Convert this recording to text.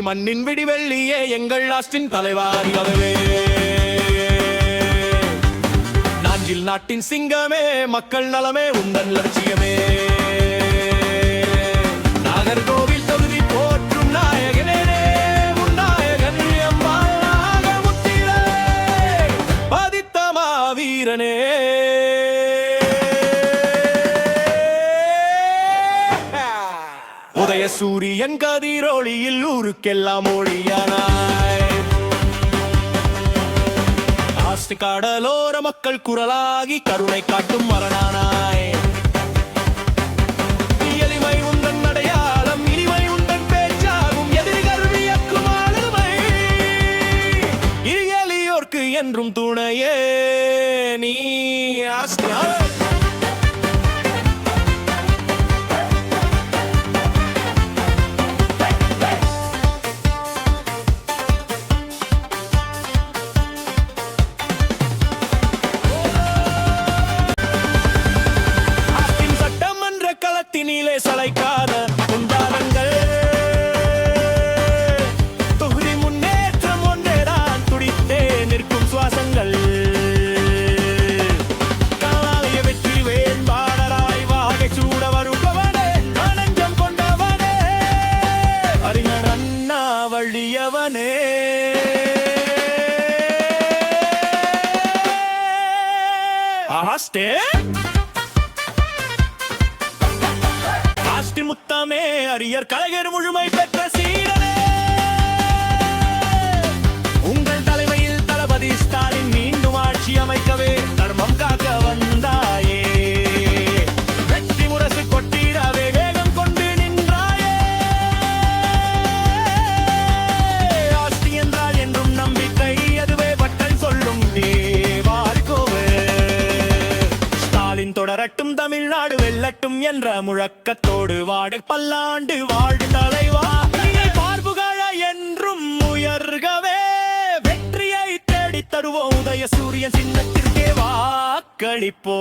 மண்ணின் விடிவெள்ளியே எங்கள் ஆஸ்டின் தலைவாரியாகவே. நாஞ்சில் நாட்டின் சிங்கமே, மக்கள் நலமே உந்தன் லட்சியமே. நாகர்கோவில் தொகுதி போற்றும் நாயகனே, உன் நாயகன் எம்மாளாக முத்திரை பதித்த மாவீரனே. உதய சூரியன் கதிரொளியில் ஊருக்கெல்லாம் ஒளியானாய். ஆஸ்தி கடலோர மக்கள் குரலாகி கருணை காட்டும் மரணானாய். எளிமை உந்தன் அடையாளம், இனிமை உந்தன் பேச்சாகும், எதிரிகள் வியக்கும் ஆளுமை. எளியோர்க்கு என்றும் துணையே நீ ஆஸ்தி. களத்தினிலே சளைக்காத குண்டாரங்கள், தொகுதி முன்னேற்றம் ஒன்றேதான் துடித்தே நிற்கும் சுவாசங்கள். காலைய வெற்றி வேண்பாளராய் வாகை சூட வருபவனே, நெஞ்சம் கொண்டவனே, அறிஞர் அண்ணா வழியவனே. ஆஸ்டே முத்தமே, அரியர் கலைஞர் முழுமை பெற்ற சீடனே. உங்கள் தலைமையில் தளபதி ஸ்டாலின் மீண்டும் ஆட்சி அமைக்கவே தர்மம் காக்க வந்தாயே. வெற்றி முரசு கொட்டிடவே வேகம் கொண்டு நின்றாயே. ஆஸ்தி என்றால் என்றும் நம்பிக்கை, அதுவே பட்டன் சொல்லும் தேவார்கோவே. ஸ்டாலின் தொடரட்டும், தமிழ்நாடு வெல்லட்டும் என்ற முழக்கத்தோடு வாடு பல்லாண்டு வாழ் தலைவா. பார்ப்புகழ என்றும் உயர்கவே, வெற்றியை தேடித் தருவோம். உதய சூரியன் சின்னத்திற்கே வாக்களிப்போம்.